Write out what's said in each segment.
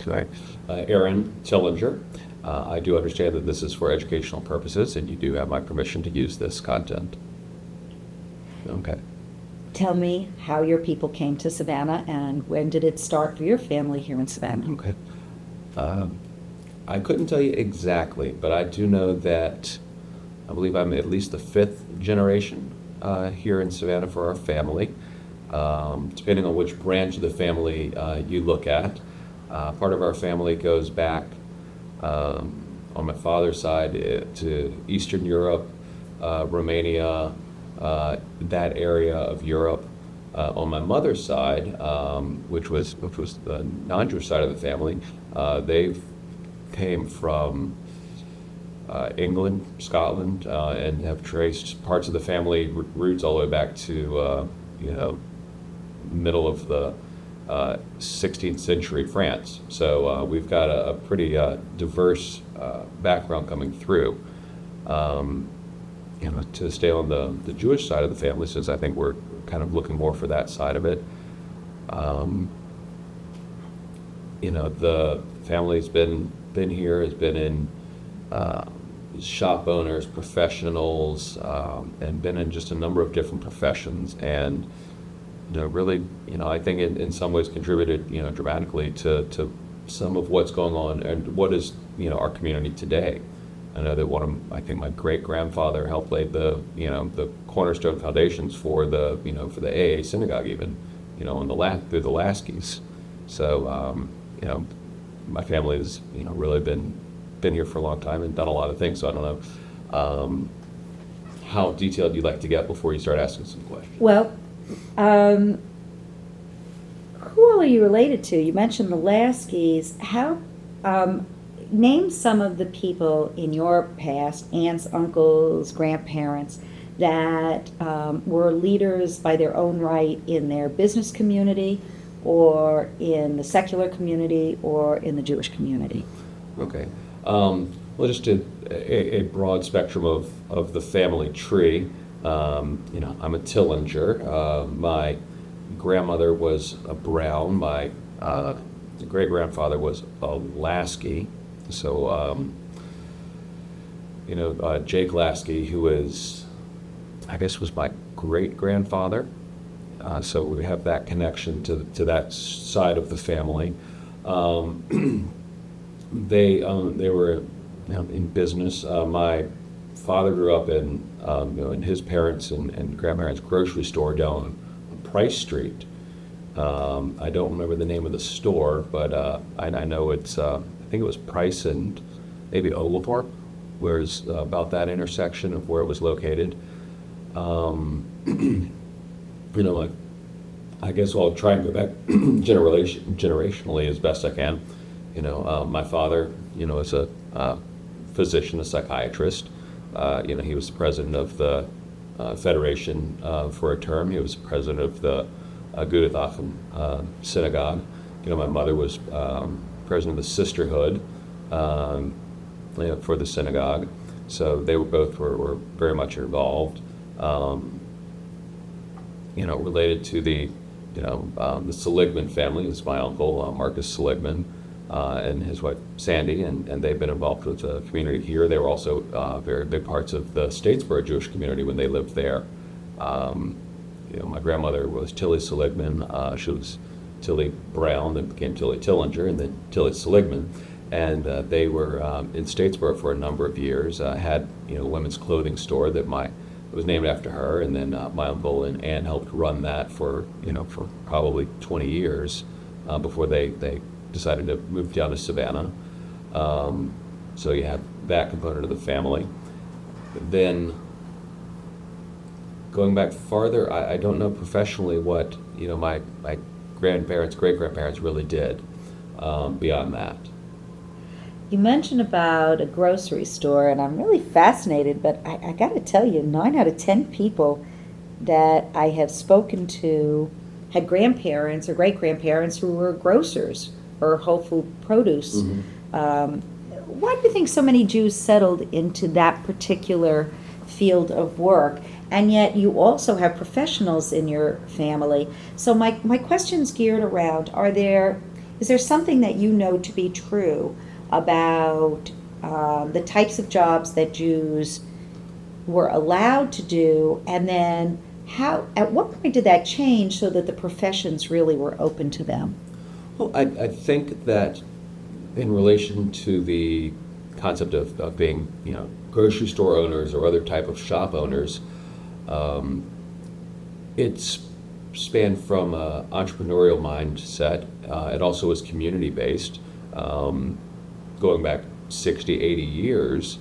today. Aaron Tillinger. I do understand that this is for educational purposes, and you do have my permission to use this content. Okay. Tell me how your people came to Savannah, and when did it start for your family here in Savannah? Okay. I couldn't tell you exactly, but I do know that I believe I'm at least the fifth generation here in Savannah for our family. Depending on which branch of the family you look at. Part of our family goes back on my father's side to Eastern Europe, Romania, that area of Europe. On my mother's side, which was the non-Jewish side of the family, they came from England, Scotland, and have traced parts of the family roots all the way back to middle of the 16th century France. So we've got a pretty diverse background coming through. To stay on the Jewish side of the family, since I think we're kind of looking more for that side of it. The family's been here, has been in shop owners, professionals, and been in just a number of different professions, and really, I think in some ways contributed, dramatically to some of what's going on and what is, our community today. I know that I think my great grandfather helped lay the cornerstone foundations for the AA synagogue, even, through the Laskies. So, my family has, really been here for a long time and done a lot of things. So I don't know how detailed you'd like to get before you start asking some questions. Well, who all are you related to? You mentioned the Laskies. How, name some of the people in your past, aunts, uncles, grandparents, that were leaders by their own right in their business community, or in the secular community, or in the Jewish community. Okay. Well, just a broad spectrum of the family tree. I'm a Tillinger. My grandmother was a Brown. My great-grandfather was a Lasky. So, Jake Lasky, who was my great-grandfather. So we have that connection to that side of the family. They were in business. My father grew up in his parents' and grandparents' grocery store down on Price Street. I don't remember the name of the store, but I know it's I think it was Price and maybe Oglethorpe, where's about that intersection of where it was located. I guess I'll try and go back generationally as best I can. My father, is a physician, a psychiatrist. He was the president of the Federation for a term. He was president of the Agudath Achim synagogue. My mother was president of the sisterhood for the synagogue. So they were very much involved. Related to the Seligman family. It's my uncle, Marcus Seligman, and his wife, Sandy, and they've been involved with the community here. They were also very big parts of the Statesboro Jewish community when they lived there. My grandmother was Tilly Seligman. She was Tilly Brown, then became Tilly Tillinger, and then Tilly Seligman. And they were in Statesboro for a number of years. Had a women's clothing store that was named after her, and then my uncle and aunt helped run that for probably 20 years before they decided to move down to Savannah. So you have that component of the family. Then going back farther, I don't know professionally what my grandparents, great-grandparents really did beyond that. You mentioned about a grocery store, and I'm really fascinated, but I got to tell you, 9 out of 10 people that I have spoken to had grandparents or great-grandparents who were grocers or whole food produce. Mm-hmm. Why do you think so many Jews settled into that particular field of work? And yet you also have professionals in your family. So my question's geared around, are there Is there something that you know to be true about the types of jobs that Jews were allowed to do, and then at what point did that change so that the professions really were open to them? Well, I think that in relation to the concept of being, grocery store owners or other type of shop owners, it's spanned from an entrepreneurial mindset. It also is community based. Going back 60, 80 years,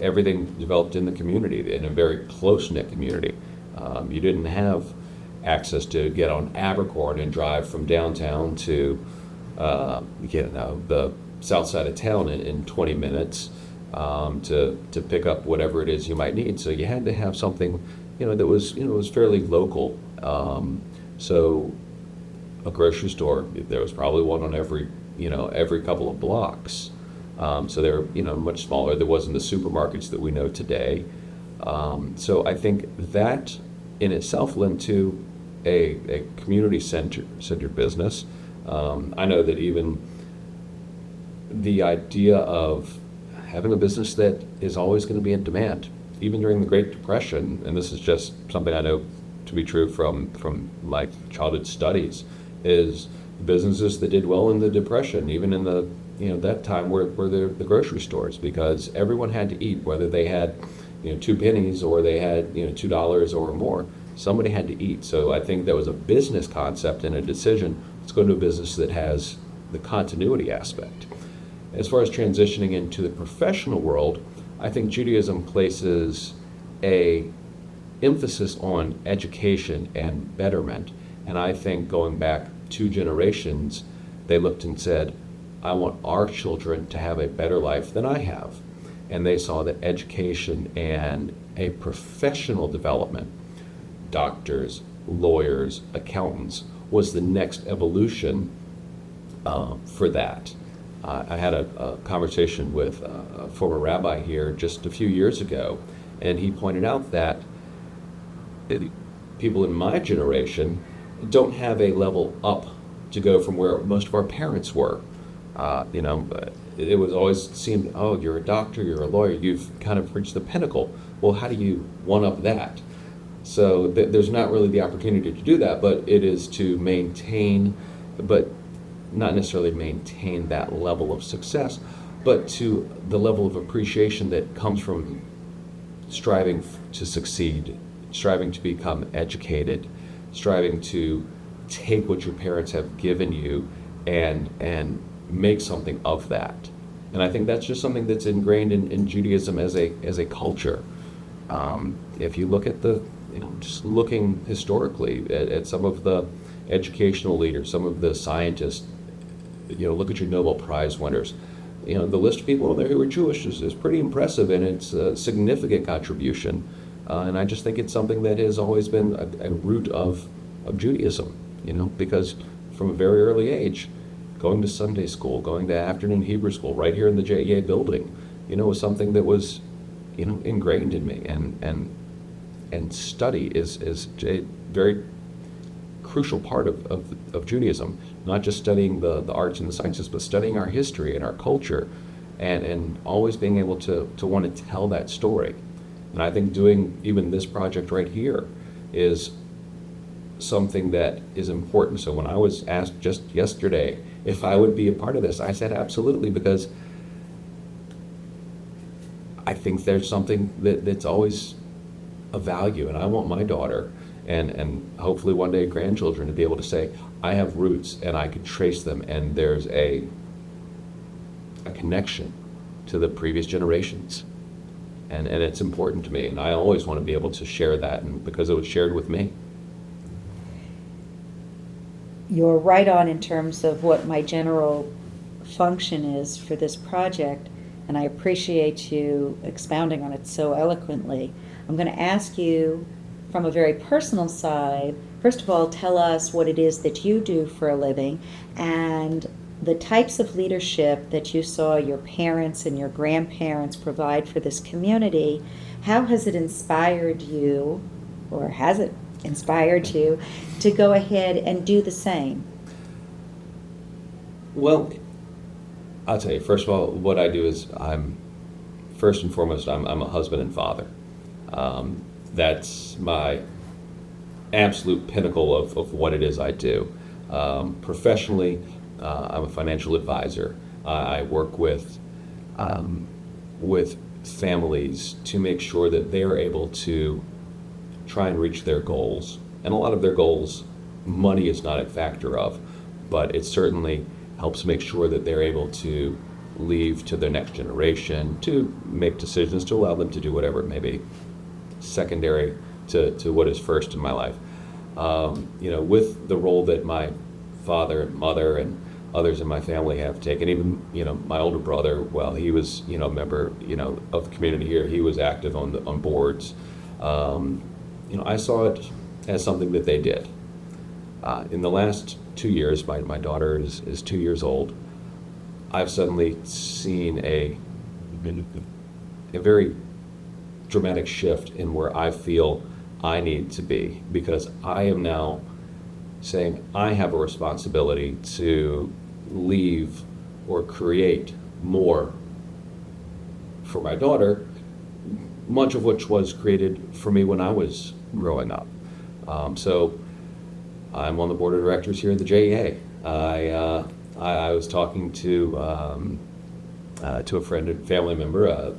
everything developed in the community, in a very close-knit community. You didn't have access to get on Abercorn and drive from downtown to the south side of town in 20 minutes to pick up whatever it is you might need. So you had to have something that was fairly local. So a grocery store, there was probably one on every couple of blocks. So they were much smaller. There wasn't the supermarkets that we know today. So I think that in itself lent to a community-centered business. I know that even the idea of having a business that is always going to be in demand, even during the Great Depression, and this is just something I know to be true from my childhood studies, is businesses that did well in the Depression, even in the that time were the grocery stores, because everyone had to eat, whether they had 2 pennies or they had $2 or more. Somebody had to eat. So I think that was a business concept and a decision. Let's go to a business that has the continuity aspect. As far as transitioning into the professional world, I think Judaism places a emphasis on education and betterment. And I think going back 2 generations, they looked and said, I want our children to have a better life than I have. And they saw that education and a professional development, doctors, lawyers, accountants, was the next evolution for that. I had a conversation with a former rabbi here just a few years ago, and he pointed out that people in my generation don't have a level up to go from where most of our parents were. It was always seemed, oh, you're a doctor, you're a lawyer, you've kind of reached the pinnacle. Well, how do you one up that? So there's not really the opportunity to do that, but it is to maintain, but not necessarily maintain that level of success, but to the level of appreciation that comes from striving to succeed, striving to become educated, striving to take what your parents have given you and make something of that. And I think that's just something that's ingrained in Judaism as a culture. If you look at just looking historically at some of the educational leaders, some of the scientists, look at your Nobel Prize winners. The list of people there who are Jewish is pretty impressive, and it's a significant contribution. And I just think it's something that has always been a root of Judaism, because from a very early age, going to Sunday school, going to afternoon Hebrew school right here in the JEA building, was something that was, ingrained in me. And study is a very crucial part of Judaism, not just studying the arts and the sciences, but studying our history and our culture, and always being able to want to tell that story. And I think doing even this project right here is something that is important. So when I was asked just yesterday if I would be a part of this, I said absolutely, because I think there's something that's always a value, and I want my daughter and hopefully one day grandchildren to be able to say, I have roots and I can trace them, and there's a connection to the previous generations. And it's important to me, and I always want to be able to share that, and because it was shared with me. You're right on in terms of what my general function is for this project, and I appreciate you expounding on it so eloquently. I'm going to ask you from a very personal side, first of all, tell us what it is that you do for a living, and the types of leadership that you saw your parents and your grandparents provide for this community. How has it inspired you, or has it inspired you, to go ahead and do the same? Well, I'll tell you, first of all, what I do is first and foremost, I'm a husband and father. That's my absolute pinnacle of what it is I do. Professionally, I'm a financial advisor. I work with families to make sure that they are able to try and reach their goals. And a lot of their goals, money is not a factor of, but it certainly helps make sure that they're able to leave to their next generation, to make decisions to allow them to do whatever it may be, secondary to what is first in my life. With the role that my father and mother and others in my family have taken, even, my older brother, well, he was, a member, of the community here, he was active on boards. I saw it as something that they did. In the last 2 years, my daughter is 2 years old, I've suddenly seen a very dramatic shift in where I feel I need to be, because I am now saying I have a responsibility to leave or create more for my daughter, much of which was created for me when I was growing up. So I'm on the board of directors here at the JEA. I was talking to a friend and family member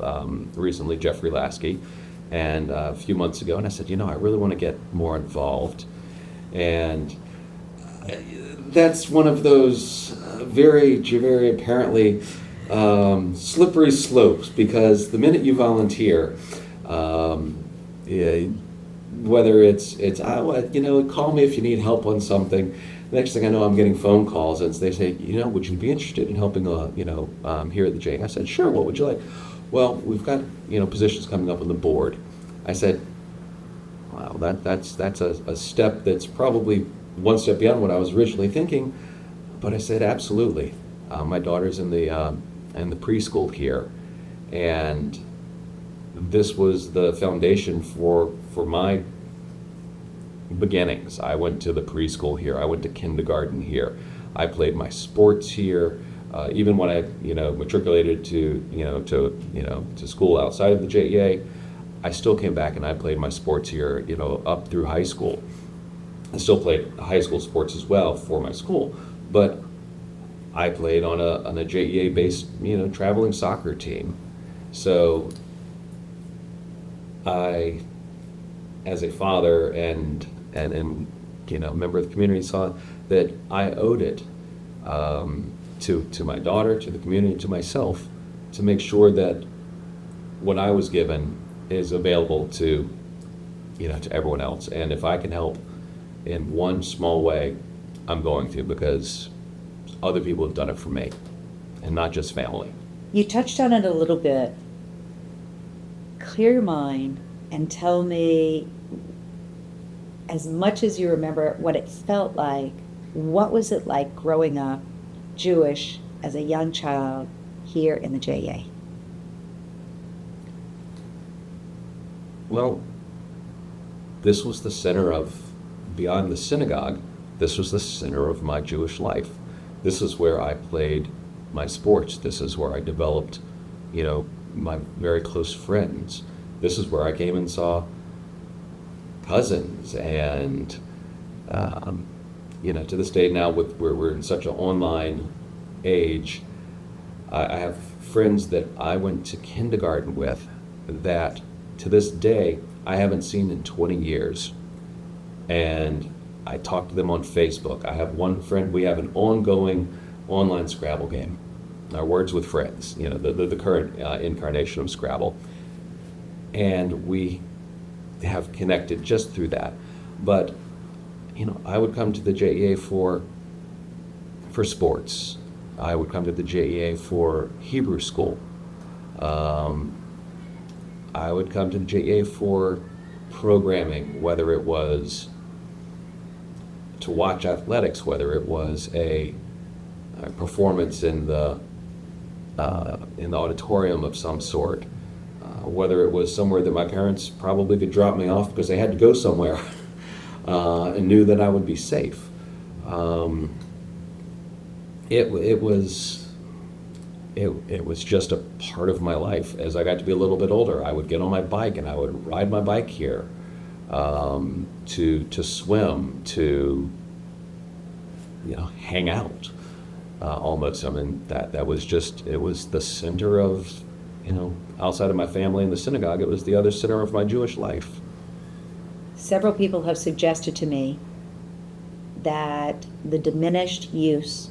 recently, Jeffrey Lasky, and a few months ago, and I said, I really want to get more involved. And that's one of those very, very apparently slippery slopes, because the minute you volunteer, whether it's call me if you need help on something. Next thing I know, I'm getting phone calls, and they say, would you be interested in helping, here at the J? I said, sure. What would you like? Well, we've got, positions coming up on the board. I said, wow, that's a step that's probably one step beyond what I was originally thinking. But I said, absolutely. My daughter's in the preschool here, and this was the foundation for my beginnings. I went to the preschool here. I went to kindergarten here. I played my sports here. Even when I, matriculated to school outside of the JEA, I still came back and I played my sports here, up through high school. I still played high school sports as well for my school, but I played on a JEA-based, traveling soccer team. So I, as a father and member of the community, saw that I owed it to my daughter, to the community, to myself, to make sure that what I was given is available to everyone else. And if I can help in one small way, I'm going to, because other people have done it for me, and not just family. You touched on it a little bit. Clear your mind and tell me, as much as you remember, what it felt like. What was it like growing up Jewish as a young child here in the JEA? Well, this was the center of, beyond the synagogue, this was the center of my Jewish life. This is where I played my sports. This is where I developed, my very close friends. This is where I came and saw cousins, and to this day now, we're in such an online age, I have friends that I went to kindergarten with that to this day I haven't seen in 20 years, and I talk to them on Facebook. I have one friend, we have an ongoing online Scrabble game, our Words with Friends, the current incarnation of Scrabble, and we have connected just through that. But I would come to the JEA for sports. I would come to the JEA for Hebrew school. I would come to the JEA for programming, whether it was to watch athletics, whether it was a performance in the auditorium of some sort, whether it was somewhere that my parents probably could drop me off because they had to go somewhere and knew that I would be safe. it was just a part of my life. As I got to be a little bit older, I would get on my bike and I would ride my bike here, to swim, to hang out, almost. I mean, that was just, it was the center of, outside of my family and the synagogue, it was the other center of my Jewish life. Several people have suggested to me that the diminished use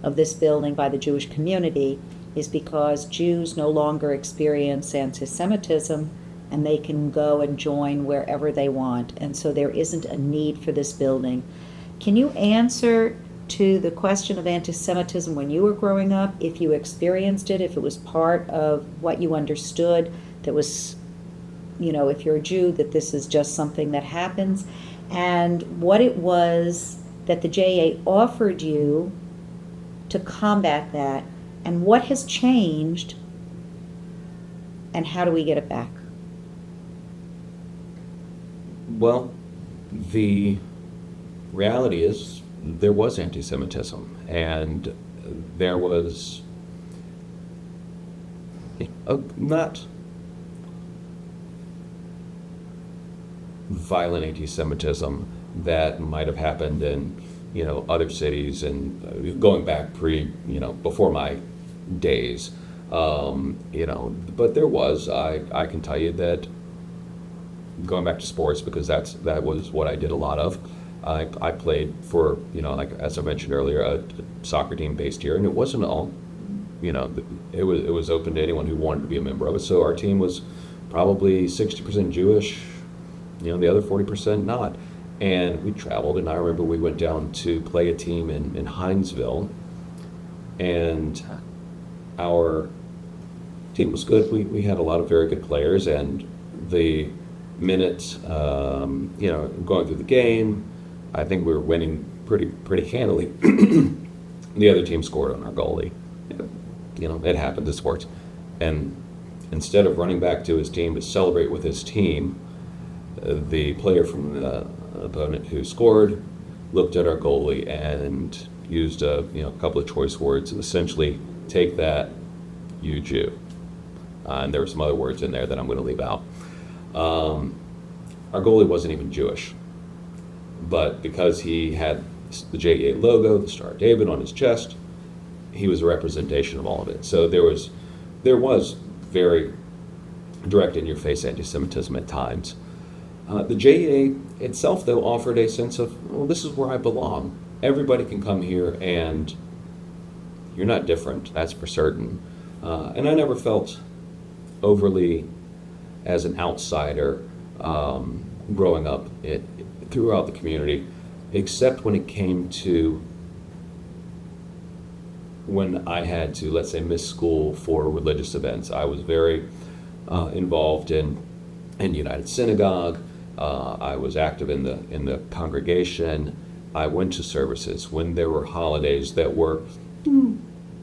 of this building by the Jewish community is because Jews no longer experience anti-Semitism and they can go and join wherever they want, and so there isn't a need for this building. Can you answer to the question of anti-Semitism when you were growing up, if you experienced it, if it was part of what you understood, that was, if you're a Jew, that this is just something that happens, and what it was that the JA offered you to combat that, and what has changed, and how do we get it back? Well, the reality is there was anti-Semitism, and there was not violent anti-Semitism that might have happened in other cities, and going back before my days, but there was. I can tell you that, going back to sports, because that was what I did a lot of. I played for, like as I mentioned earlier, a soccer team based here, and it wasn't all, it was open to anyone who wanted to be a member of it. So our team was probably 60% Jewish, the other 40% not. And we traveled, and I remember we went down to play a team in Hinesville, and our team was good. We had a lot of very good players, and the minute, going through the game, I think we were winning pretty handily. The other team scored on our goalie. It happened in sports. And instead of running back to his team to celebrate with his team, the player from the opponent who scored looked at our goalie and used a couple of choice words, and essentially, "Take that, you Jew." And there were some other words in there that I'm going to leave out. Our goalie wasn't even Jewish, but because he had the JEA logo, the Star of David on his chest, he was a representation of all of it. So there was very direct, in-your-face anti-Semitism at times. The JEA itself, though, offered a sense of, well, this is where I belong. Everybody can come here, and you're not different, that's for certain. And I never felt overly as an outsider growing up throughout the community, except when it came to when I had to, let's say, miss school for religious events. I was very involved in United Synagogue. I was active in the congregation. I went to services when there were holidays that were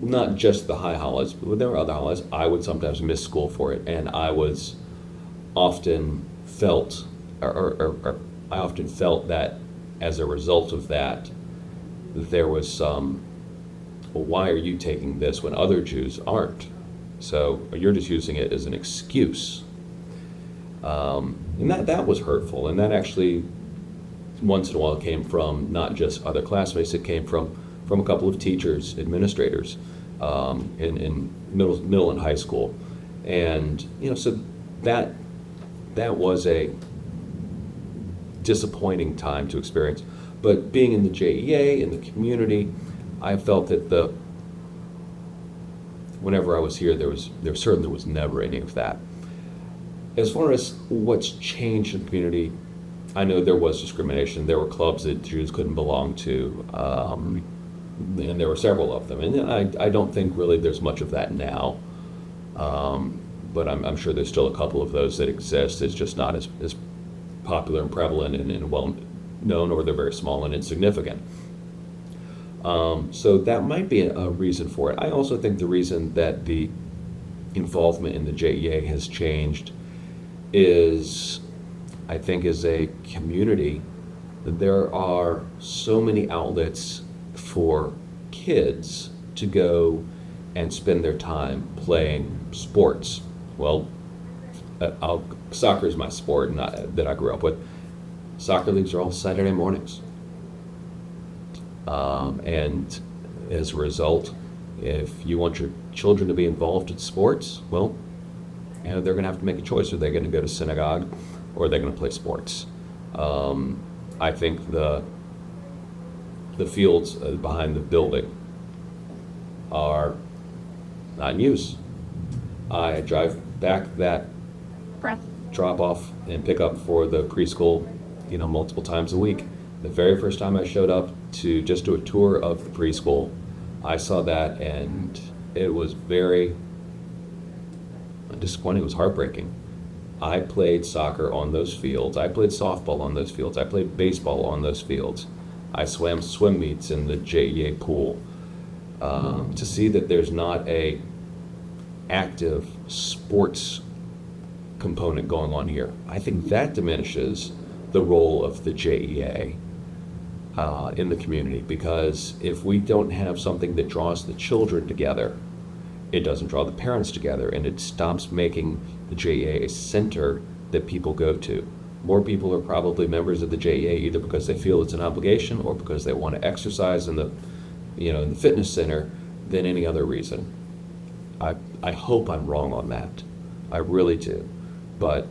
not just the high holidays, but when there were other holidays. I would sometimes miss school for it, and I was often felt, or I often felt that as a result of that, there was some, well, why are you taking this when other Jews aren't? So you're just using it as an excuse. And that was hurtful, and that actually once in a while came from not just other classmates, it came from a couple of teachers, administrators, in middle and high school. And so that was a disappointing time to experience. But being in the JEA, in the community, I felt that whenever I was here, there certainly was never any of that. As far as what's changed in the community, I know there was discrimination. There were clubs that Jews couldn't belong to, and there were several of them. And I don't think really there's much of that now, but I'm sure there's still a couple of those that exist. It's just not as popular and prevalent and well known, or they're very small and insignificant. So that might be a reason for it. I also think the reason that the involvement in the JEA has changed is, I think, as a community, there are so many outlets for kids to go and spend their time playing sports. Well, soccer is my sport that I grew up with. Soccer leagues are all Saturday mornings. And as a result, if you want your children to be involved in sports, well, they're going to have to make a choice. Are they going to go to synagogue or are they going to play sports? I think the fields behind the building are not in use. I drive back that drop off and pick up for the preschool, multiple times a week. The very first time I showed up to just do a tour of the preschool, I saw that and it was very disappointing. It was heartbreaking. I played soccer on those fields. I played softball on those fields. I played baseball on those fields. I swam swim meets in the JEA pool. To see that there's not a active sports component going on here, I think that diminishes the role of the JEA in the community, because if we don't have something that draws the children together, it doesn't draw the parents together, and it stops making the JEA a center that people go to. More people are probably members of the JEA either because they feel it's an obligation or because they want to exercise in the fitness center than any other reason. I hope I'm wrong on that. I really do. But,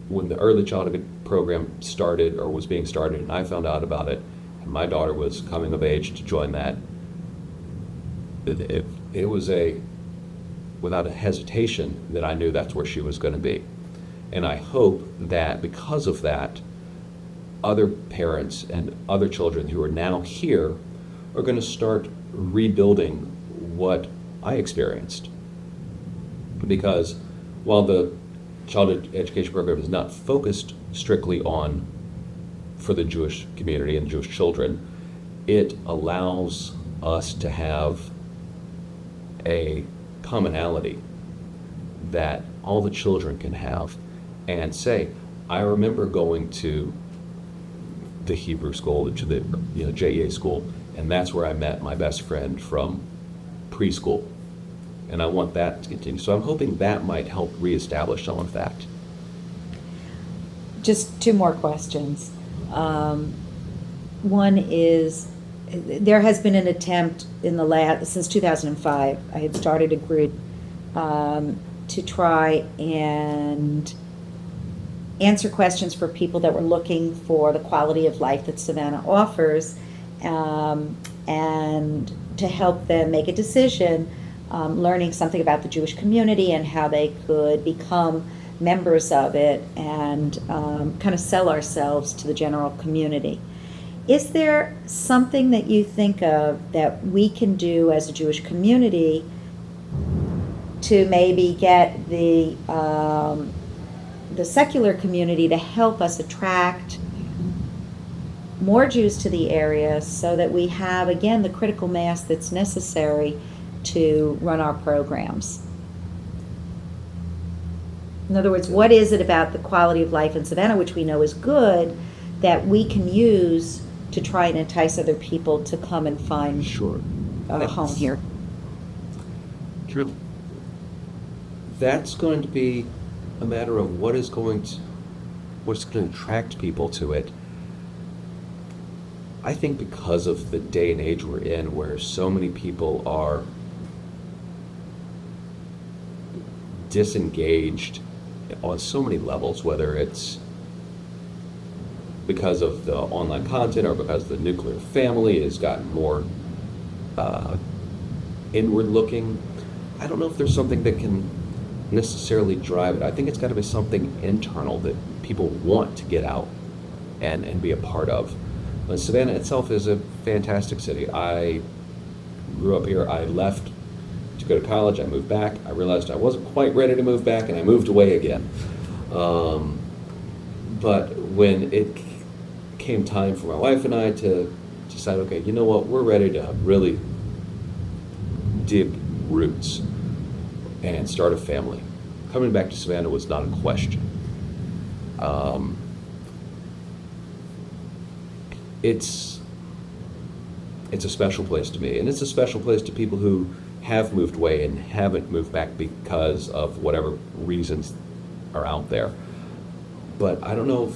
when the early childhood program started or was being started and I found out about it and my daughter was coming of age to join that, it was without a hesitation that I knew that's where she was going to be. And I hope that because of that, other parents and other children who are now here are going to start rebuilding what I experienced. Because while the childhood education program is not focused strictly for the Jewish community and Jewish children, it allows us to have a commonality that all the children can have and say, I remember going to the Hebrew school, to the JEA school, and that's where I met my best friend from preschool. And I want that to continue. So I'm hoping that might help reestablish some of that. Just two more questions. One is, there has been an attempt since 2005, I had started a group to try and answer questions for people that were looking for the quality of life that Savannah offers, and to help them make a decision, learning something about the Jewish community and how they could become members of it and kind of sell ourselves to the general community. Is there something that you think of that we can do as a Jewish community to maybe get the secular community to help us attract more Jews to the area so that we have, again, the critical mass that's necessary to run our programs? In other words, what is it about the quality of life in Savannah, which we know is good, that we can use to try and entice other people to come and find a home here? True. That's going to be a matter of what's going to attract people to it. I think because of the day and age we're in, where so many people are disengaged on so many levels, whether it's because of the online content or because the nuclear family has gotten more inward looking. I don't know if there's something that can necessarily drive it. I think it's got to be something internal that people want to get out and be a part of. But Savannah itself is a fantastic city. I grew up here. I left to go to college. I moved back. I realized I wasn't quite ready to move back, and I moved away again. But when it came time for my wife and I to decide, okay, you know what, we're ready to really dig roots and start a family, coming back to Savannah was not a question. it's a special place to me, and it's a special place to people who have moved away and haven't moved back because of whatever reasons are out there. But I don't know if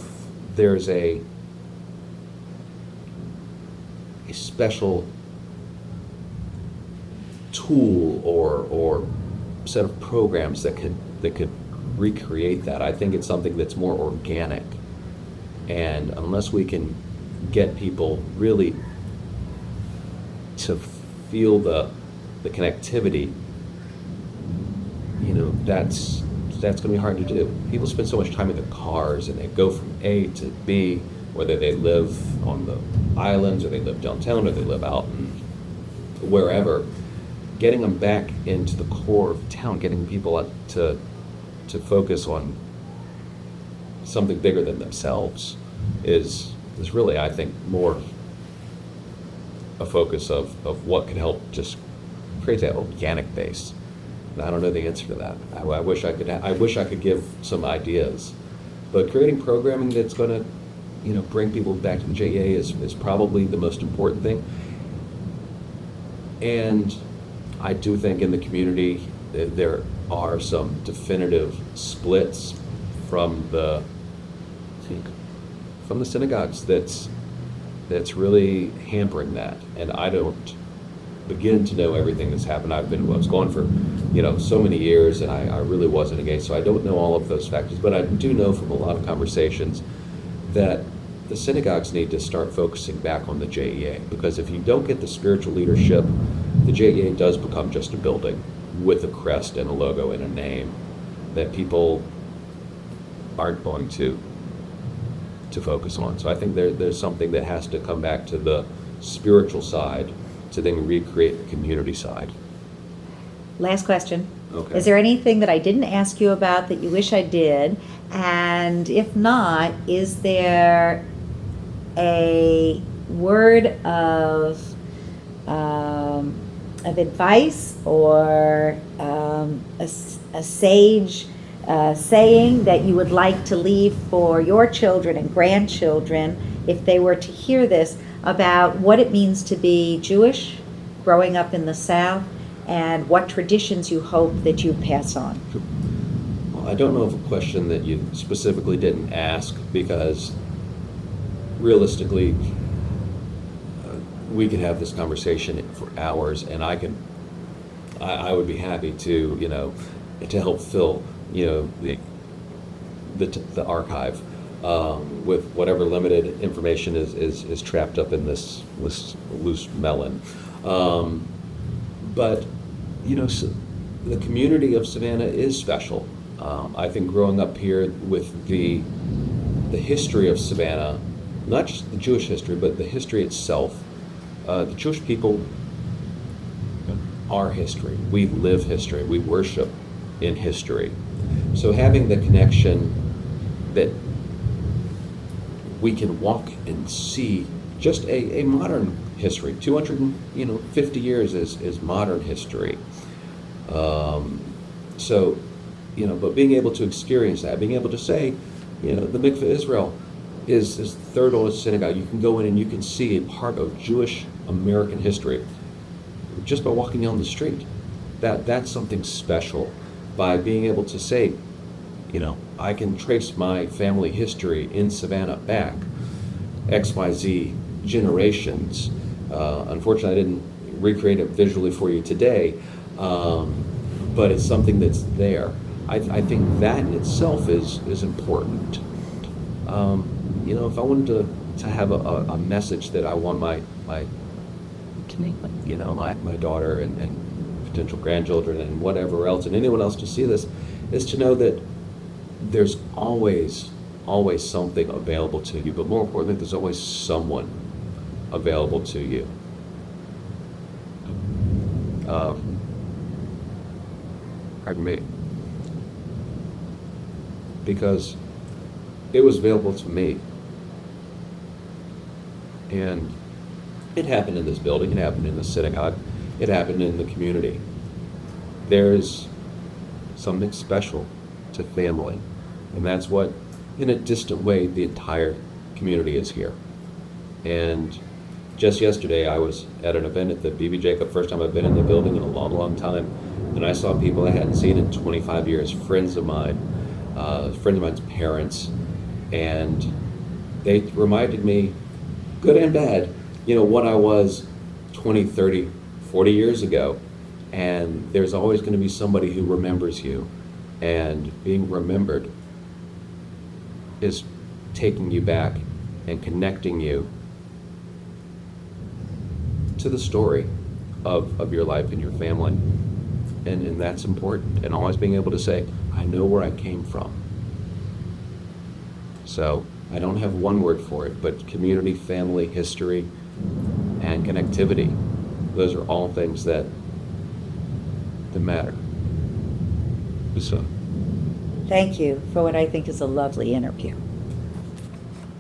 there's a special tool or set of programs that could recreate that. I think it's something that's more organic, and unless we can get people really to feel the connectivity, that's going to be hard to do. People spend so much time in their cars, and they go from A to B, whether they live on the islands or they live downtown or they live out in wherever. Getting them back into the core of town, getting people to focus on something bigger than themselves is really, I think, more a focus of what could help just create that organic base. And I don't know the answer to that. I wish I could. I wish I could give some ideas, but creating programming that's going to, bring people back to the JEA is probably the most important thing. And I do think in the community there are some definitive splits from the synagogues that's really hampering that. And I don't begin to know everything that's happened. I was gone for so many years, and I really wasn't engaged, so I don't know all of those factors. But I do know from a lot of conversations that the synagogues need to start focusing back on the JEA, because if you don't get the spiritual leadership, the JEA does become just a building with a crest and a logo and a name that people aren't going to focus on. So I think there's something that has to come back to the spiritual side to then recreate the community side. Last question. Okay. Is there anything that I didn't ask you about that you wish I did? And if not, is there a word of advice or a sage saying that you would like to leave for your children and grandchildren, if they were to hear this, about what it means to be Jewish, growing up in the South, and what traditions you hope that you pass on? Well, I don't know of a question that you specifically didn't ask, because realistically, we could have this conversation for hours, and I would be happy to help fill the archive with whatever limited information is trapped up in this loose melon. But so the community of Savannah is special. I think growing up here with the history of Savannah, not just the Jewish history, but the history itself. The Jewish people are history. We live history. We worship in history. So having the connection that we can walk and see just a modern history. 250 years is modern history. So, but being able to experience that, being able to say, the Mikveh Israel is the third oldest synagogue. You can go in and you can see a part of Jewish American history just by walking down the street. That's something special. By being able to say, I can trace my family history in Savannah back XYZ generations. Unfortunately, I didn't recreate it visually for you today, but it's something that's there. I think that in itself is important. If I wanted to have a message that I want my daughter and potential grandchildren and whatever else and anyone else to see this, is to know that there's always something available to you, but more importantly, there's always someone available to you. Pardon me. Because it was available to me. And it happened in this building, it happened in the synagogue, it happened in the community. There's something special to family. And that's what, in a distant way, the entire community is here. And just yesterday, I was at an event at the BB Jacob, first time I've been in the building in a long, long time. And I saw people I hadn't seen in 25 years, friends of mine's parents. And they reminded me, good and bad, what I was 20, 30, 40 years ago. And there's always going to be somebody who remembers you. And being remembered is taking you back and connecting you to the story of your life and your family. And that's important. And always being able to say, I know where I came from. So I don't have one word for it, but community, family, history, and connectivity. Those are all things that matter. So Thank you for what I think is a lovely interview.